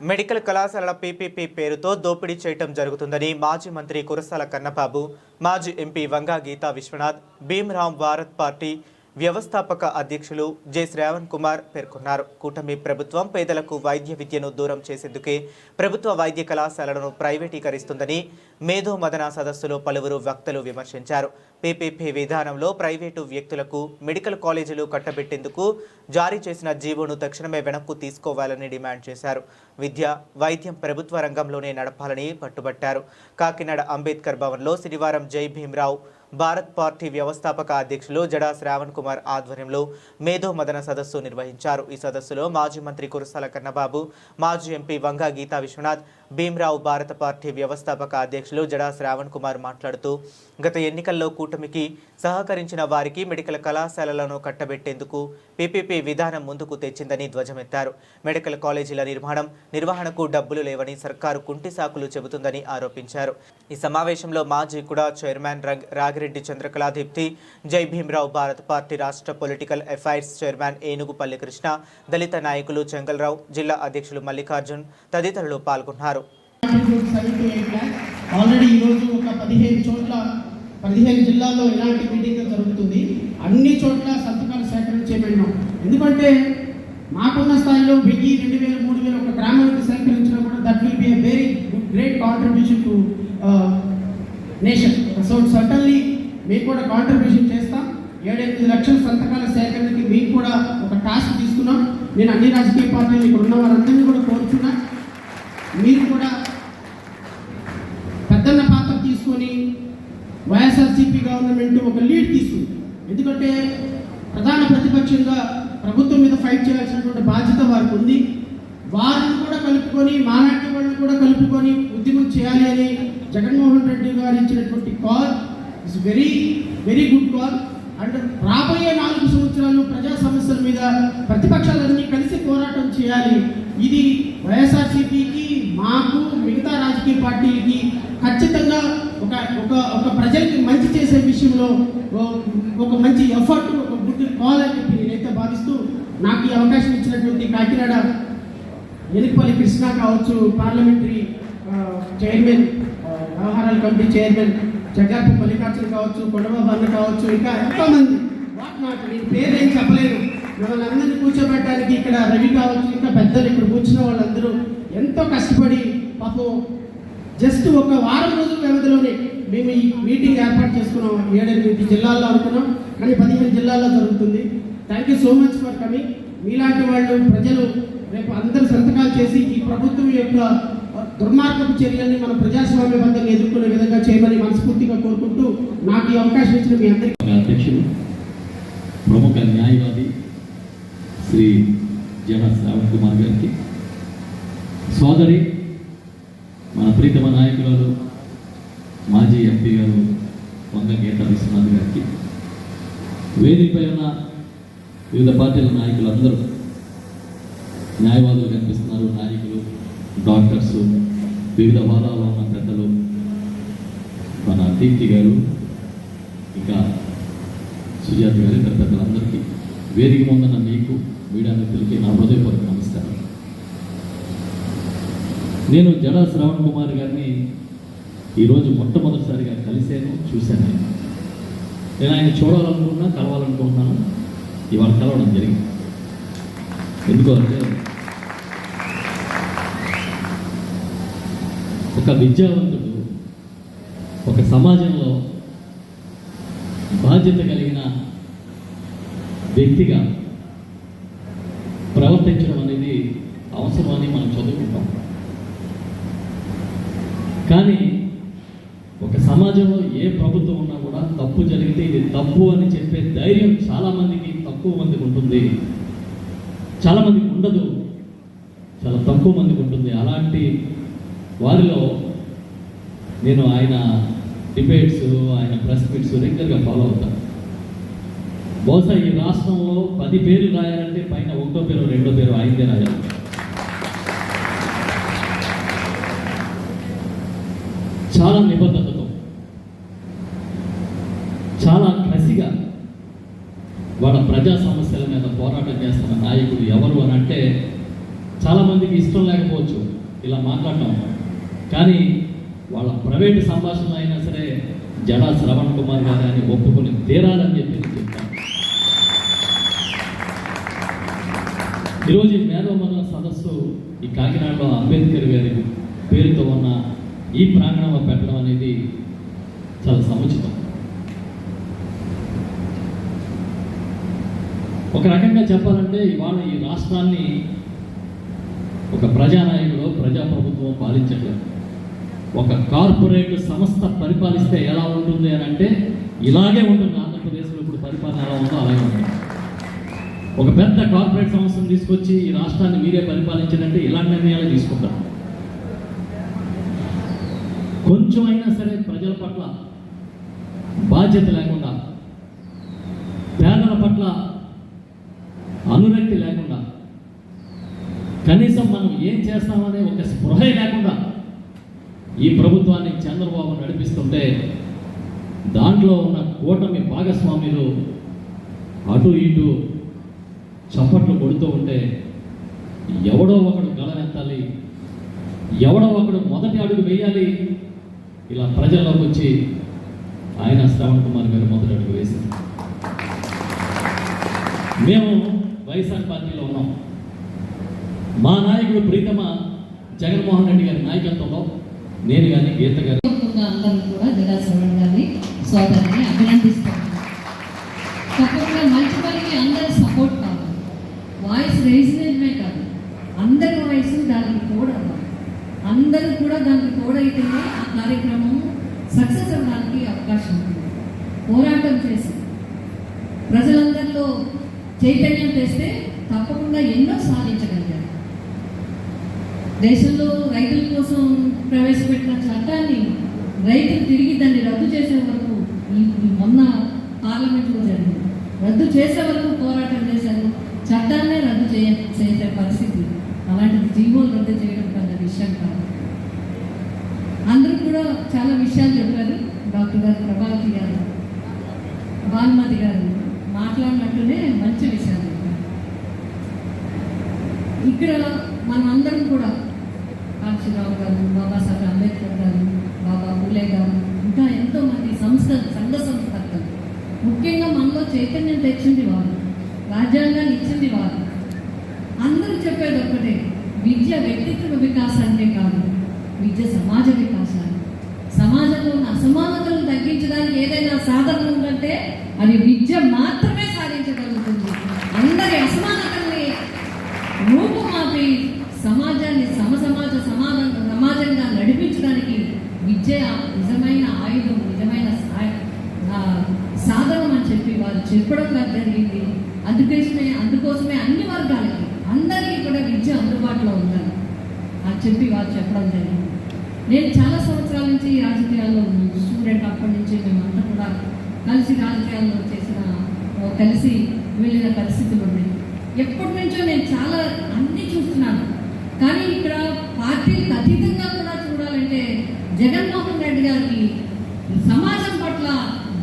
Medical కళాశాలల PPP పేరుతో దోపిడీ చేయటం జరుగుతుందని మాజీ మంత్రి కురసాల కన్నబాబు, మాజీ ఎంపీ వంగా గీతా విశ్వనాథ్, భీమరాం భారత్ పార్టీ వ్యవస్థాపక అధ్యక్షులు జె శ్రావణ్ కుమార్ పేర్కొన్నారు. కూటమి ప్రభుత్వం పేదలకు వైద్య విద్యను దూరం చేసేందుకే ప్రభుత్వ వైద్య కళాశాలలను ప్రైవేటీకరిస్తుందని మేధో మదన సదస్సులో పలువురు వక్తలు విమర్శించారు. పీపీపీ విధానంలో ప్రైవేటు వ్యక్తులకు మెడికల్ కాలేజీలు కట్టబెట్టేందుకు జారీ చేసిన జీవోను తక్షణమే వెనక్కు తీసుకోవాలని డిమాండ్ చేశారు. విద్య, వైద్యం ప్రభుత్వ రంగంలోనే నడపాలని పట్టుబట్టారు. కాకినాడ అంబేద్కర్ భవన్లో శనివారం జై భీమరావ్ భారత్ పార్టీ వ్యవస్థాపక అధ్యక్షులు జడా శ్రావణ్ కుమార్ ఆధ్వర్యంలో మేధో మదన సదస్సు నిర్వహించారు. ఈ సదస్సులో మాజీ మంత్రి కురసాల కన్నబాబు, మాజీ ఎంపీ వంగా గీతా విశ్వనాథ్, భీమరావ్ భారత పార్టీ వ్యవస్థాపక అధ్యక్షులు జడా శ్రావణ్ కుమార్ మాట్లాడుతూ గత ఎన్నికల్లో కూటమికి సహకరించిన వారికి మెడికల్ కళాశాలలను కట్టబెట్టేందుకు పీపీపీ విధానం ముందుకు తెచ్చిందని ధ్వజమెత్తారు. మెడికల్ కాలేజీల నిర్వహణకు డబ్బులు లేవని సర్కారు కుంటి సాకులు చెబుతుందని ఆరోపించారు. ఈ సమావేశంలో మాజీ కూడా చైర్మన్ రాగిరెడ్డి చంద్రకళాదీప్తి, జై భీమరావ్ భారత పార్టీ రాష్ట్ర political affairs chairman Enugupalli Krishna, దళిత నాయకులు చెంగల్రావు, జిల్లా అధ్యక్షులు మల్లికార్జున్ తదితరులు పాల్గొన్నారు. ఆల్రెడీ ఈరోజు ఒక 15 జిల్లాల్లో ఇలాంటి మీటింగ్ జరుగుతుంది. అన్ని చోట్ల సంతకాలు సేకరించేయమన్నాం. ఎందుకంటే మాకున్న స్థాయిలో 1000, 2000, 3000 ఒక గ్రామానికి సేకరించడం కూడా that will be a very great contribution to nation. So certainly మీకు కూడా కాంట్రిబ్యూషన్ చేస్తాం. 7-8 లక్షల సంతకాల సేకరణకి మీకు కూడా ఒక టాస్క్ తీసుకున్నాం. నేను అన్ని రాజకీయ పార్టీలు ఇక్కడ ఉన్న వారందరినీ కూడా కోరుతున్నా, మీరు కూడా పెద్దన్న పాత్ర తీసుకొని వైఎస్ఆర్సీపీ గవర్నమెంట్ ఒక లీడ్ తీసుకుంది. ఎందుకంటే ప్రధాన ప్రతిపక్షంగా ప్రభుత్వం మీద ఫైట్ చేయాల్సినటువంటి బాధ్యత వారికి ఉంది. వారిని కూడా కలుపుకొని, మాలాంటి వాళ్ళని కూడా కలుపుకొని ఉద్యమం చేయాలి అని జగన్మోహన్ రెడ్డి గారు ఇచ్చినటువంటి call is very very good call. And రాబోయే 4 సంవత్సరాలు ప్రజా సమస్యల మీద ప్రతిపక్షాలన్నీ కలిసి పోరాటం చేయాలి. ఇది వైఎస్ఆర్సీపీకి, మాకు, మిగతా రాజకీయ పార్టీలకి ఖచ్చితంగా ఒక ప్రజలకి మంచి చేసే విషయంలో ఒక మంచి ఎఫర్ట్, ఒక గుడ్ కాల్ అని చెప్పి నేనైతే భావిస్తూ, నాకు ఈ అవకాశం ఇచ్చినటువంటి కాకినాడ ఏనుగుపల్లి కృష్ణ కావచ్చు, పార్లమెంటరీ చైర్మన్, వ్యవహారాల కమిటీ చైర్మన్ జగ్గారపు మల్లికార్జున్ కావచ్చు, కొండబాబు అన్న కావచ్చు, ఇంకా ఎంతోమంది నాకు నేను పేరు ఏం చెప్పలేను. మిమ్మల్ని అందరినీ కూర్చోబెట్టడానికి ఇక్కడ రవి కావచ్చు, ఇంకా పెద్దలు ఇక్కడ కూర్చున్న వాళ్ళందరూ ఎంతో కష్టపడి పాపం జస్ట్ ఒక వారం రోజుల వ్యవధిలోనే మేము ఈ మీటింగ్ ఏర్పాటు చేసుకున్నాం. 7-8 జిల్లాల్లో అనుకున్నాం, కానీ 15 జిల్లాల్లో జరుగుతుంది. Thank you so much for coming. మీలాంటి వాళ్ళు ప్రజలు రేపు అందరూ సంతకాలు చేసి ఈ ప్రభుత్వం యొక్క దుర్మార్గపు చర్యల్ని మన ప్రజాస్వామ్యబద్ధంగా ఎదుర్కొనే విధంగా చేయమని మనస్ఫూర్తిగా కోరుకుంటూ, నాకు ఈ అవకాశం ఇచ్చిన మీ అందరికీ అధ్యక్షులు, ప్రముఖ న్యాయవాది శ్రీ జడ శ్రావణ్ కుమార్ గారికి, సోదరి మన ప్రీతమ నాయకురాలు మాజీ ఎంపీ గారు వంగ గీతా విశ్వనాథ్ గారికి, వేదికపై ఉన్న వివిధ పార్టీల నాయకులందరూ, న్యాయవాదులు కనిపిస్తున్నారు, నాయకులు, డాక్టర్స్, వివిధ హోదాలో ఉన్న పెద్దలు, మన దీప్తి గారు, ఇంకా సుజాత గారు, ఇతర పెద్దలందరికీ, వేదిక ముందున్న మీకు, మీడియా మిత్రులకి నా హృదయపూర్వక నమస్కారం. నేను జడా శ్రావణ్ కుమార్ గారిని ఈరోజు మొట్టమొదటిసారిగా కలిశాను, చూశాను. నేను ఆయన చూడాలనుకున్నా, కలవాలనుకుంటున్నాను. ఇవాళ కలవడం జరిగింది. ఎందుకు అంటే ఒక విద్యావంతుడు ఒక సమాజంలో బాధ్యత కలిగిన వ్యక్తిగా ప్రవర్తించడం అనేది అవసరమని మనం చదువుకుంటాం. కానీ ఒక సమాజంలో ఏ ప్రభుత్వం ఉన్నా కూడా తప్పు జరిగితే ఇది తప్పు అని చెప్పే ధైర్యం చాలామందికి తక్కువ మందికి ఉంటుంది, చాలామందికి ఉండదు, చాలా తక్కువ మందికి ఉంటుంది. అలాంటి వారిలో నేను ఆయన డిబేట్స్, ఆయన ప్రెస్ మీట్స్ రెగ్యులర్గా ఫాలో అవుతాను. బహుశా ఈ రాష్ట్రంలో 10 పేర్లు రాయాలంటే పైన 1వ పేరు 2వ పేరు ఆయనదే రాయాలి. చాలా నిబద్ధతతో, చాలా కసిగా వాళ్ళ ప్రజా సమస్యల మీద పోరాటం చేస్తున్న నాయకుడు ఎవరు అని అంటే చాలామందికి ఇష్టం లేకపోవచ్చు ఇలా మాట్లాడటం, కానీ వాళ్ళ ప్రైవేటు సంభాషణ అయినా సరే జడా శ్రవణ్ కుమార్ గారు అని ఒప్పుకొని తీరాలని చెప్పి నేను చెప్తాను. ఈరోజు ఈ మేధోమథన సదస్సు ఈ కాకినాడలో అంబేద్కర్ గారి పేరుతో ఉన్న ఈ ప్రాంగణంలో పెట్టడం అనేది చాలా సముచితం. ఒక రకంగా చెప్పాలంటే ఇవాళ ఈ రాష్ట్రాన్ని ఒక ప్రజానాయకుడు ప్రజాప్రభుత్వం పాలించట్లేదు. ఒక కార్పొరేట్ సంస్థ పరిపాలిస్తే ఎలా ఉంటుంది అని అంటే ఇలాగే ఉంటుంది. ఆంధ్రప్రదేశ్లో ఇప్పుడు పరిపాలన ఎలా ఉందో అలాగే ఉంటుంది. ఒక పెద్ద కార్పొరేట్ సంస్థను తీసుకొచ్చి ఈ రాష్ట్రాన్ని మీరే పరిపాలించాలంటే ఇలాంటి నిర్ణయాలు తీసుకుంటారు. కొంచెం అయినా సరే ప్రజల పట్ల బాధ్యత లేకుండా, పేదల పట్ల అనురక్తి లేకుండా, కనీసం మనం ఏం చేస్తామనే ఒక స్పృహ లేకుండా ఈ ప్రభుత్వాన్ని చంద్రబాబు నడిపిస్తుంటే దాంట్లో ఉన్న కూటమి భాగస్వామ్యులు అటు ఇటు చప్పట్లు కొడుతూ ఉంటే ఎవడో ఒకడు గళనెత్తాలి, ఎవడో ఒకడు మొదటి అడుగు వేయాలి. ఇలా ప్రజల్లోకి వచ్చి ఆయన శ్రవణ్ కుమార్ గారు మొదటి అడుగు వేశారు. మేము వైఎస్ఆర్ పార్టీలో ఉన్నాం. మా నాయకుడు ప్రీతమ జగన్మోహన్ రెడ్డి గారి నాయకత్వంలో నేను కానీ గీత గారు అందరూ కూడా జడా శ్రవణ్ గారిని సోదరిని అభినందిస్తున్నాను. తప్పకుండా మంచి పనికి అందరూ సపోర్ట్ కావాలి. వాయిస్ రేసినమే కాదు, అందరి వాయిస్ దానికి కూడా అందరూ కూడా దానికి తోడైతేనే ఆ కార్యక్రమం సక్సెస్ అవ్వడానికి అవకాశం ఉంటుంది. పోరాటం చేసి ప్రజలందరిలో చైతన్యం తెస్తే తప్పకుండా ఎన్నో సాధించగలిగారు. దేశంలో రైతుల కోసం ప్రవేశపెట్టిన చట్టాన్ని రైతులు తిరిగి దాన్ని రద్దు చేసే వరకు మొన్న పార్లమెంట్లో జరిగింది. రద్దు చేసే వరకు పోరాటం చేశారు. చట్టాన్నే రద్దు చేసే పరిస్థితి. అలాంటిది జీవోలు రద్దు చేయడం పెద్ద విషయం కాదు. అందరూ కూడా చాలా విషయాలు చెప్పారు. డాక్టర్ గారు, ప్రభావతి గారు, భానుమతి గారు మాట్లాడినట్టునే మంచి విషయాలు చెప్పారు. ఇక్కడ మనం అందరం కూడా కాశీరావు గారు, బాబాసాహెబ్ అంబేద్కర్ గారు, బాబా పూలే గారు, ఇంకా ఎంతోమంది సంఘ సంస్థలు, ముఖ్యంగా మనలో చైతన్యం తెచ్చింది వారు, రాజ్యాంగాన్ని ఇచ్చింది వారు. అందరూ చెప్పేది ఒక్కటే, విద్య వ్యక్తిత్వ వికాసానికే కాదు, విద్య సమాజ వికాసాన్ని, సమాజంలో ఉన్న అసమానతలను తగ్గించడానికి ఏదైనా సాధన ఉందంటే అది విద్య మాత్రమే సాధించగలుగుతుంది. అందరి అసమానతల్ని రూపుమాపి సమాజాన్ని సమాజంగా నడిపించడానికి విద్య నిజమైన ఆయుధం, నిజమైన సాధనం అని చెప్పి వారు చెప్పడం జరిగింది. అందుకోసమే అన్ని వర్గాలకి అందరికీ కూడా విద్య అందుబాటులో ఉందని అని చెప్పి వారు చెప్పడం జరిగింది. నేను చాలా సంవత్సరాల నుంచి ఈ రాజకీయాల్లో ఉన్నాను. స్టూడెంట్ అప్పటి నుంచి మేమంతా కూడా కలిసి రాజకీయాల్లో కలిసి వెళ్ళిన పరిస్థితులు ఉన్నాయి. ఎప్పటి నుంచో నేను చాలా అన్ని చూస్తున్నాను. కానీ ఇక్కడ పార్టీలకు అతీతంగా కూడా చూడాలంటే జగన్మోహన్ రెడ్డి గారికి సమాజం పట్ల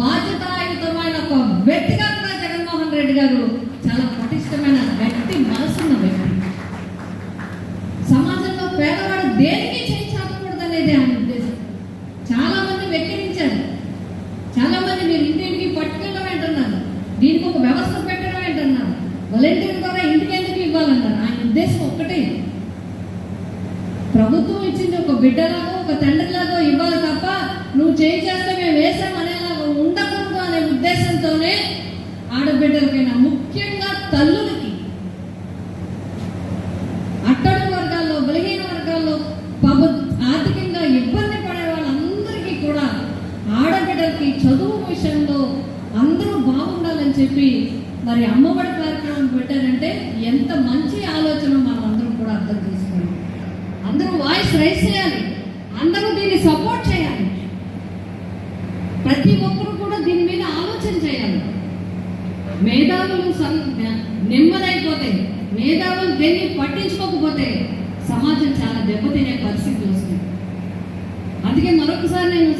బాధ్యతాయుతమైన ఒక వ్యక్తిగా కూడా జగన్మోహన్ రెడ్డి గారు చాలా పటిష్టమైన వ్యక్తి, మనసున్న వ్యక్తి. సమాజంలో పేదవాడు దేనికి చేయించకూడదు అనేది ఆయన ఉద్దేశం. చాలా మంది వెక్కిరించారు. చాలా మంది మీరు ఇంటింటికి పట్టుకెళ్ళడం ఏంటన్నారు, దీనికి ఒక వ్యవస్థ పెట్టడం ఏంటన్నారు, వాలంటీర్ ద్వారా ఇంటికి ఎందుకు ఇవ్వాలన్నారు. ఆయన ఉద్దేశం ఒక్కటే, ప్రభుత్వం ఇచ్చింది ఒక బిడ్డలాగో ఒక తండ్రిలాగో ఇవ్వాలి తప్ప నువ్వు చేస్తే మేము వేసాం అనేలాగా ఉండకూడదు అనే ఉద్దేశంతోనే ఆడబిడ్డలకైనా, ముఖ్యంగా తల్లులకి, అట్టడుగు వర్గాల్లో, బలహీన వర్గాల్లో, ఆర్థికంగా ఇబ్బంది పడే వాళ్ళందరికీ కూడా ఆడబిడ్డలకి చదువు విషయంలో అందరూ బాగుండాలని చెప్పి మరి అమ్మఒడి కార్యక్రమం పెట్టారంటే ఎంత మంచి ఆలోచన మనం అందరం కూడా అర్థం చేసుకోవాలి. అందరూ వాయిస్ రైజ్ చేయాలి, అందరూ దీన్ని సపోర్ట్ చేయాలి. ప్రతి ఒక్కరు కూడా దీని మీద ఆలోచన చేయాలి. మేధావులు నెమ్మదైపోతే, మేధావులు దేన్ని పట్టించుకోకపోతే సమాజం చాలా దెబ్బతినే పరిస్థితి వస్తుంది. అందుకే మరొకసారి నేను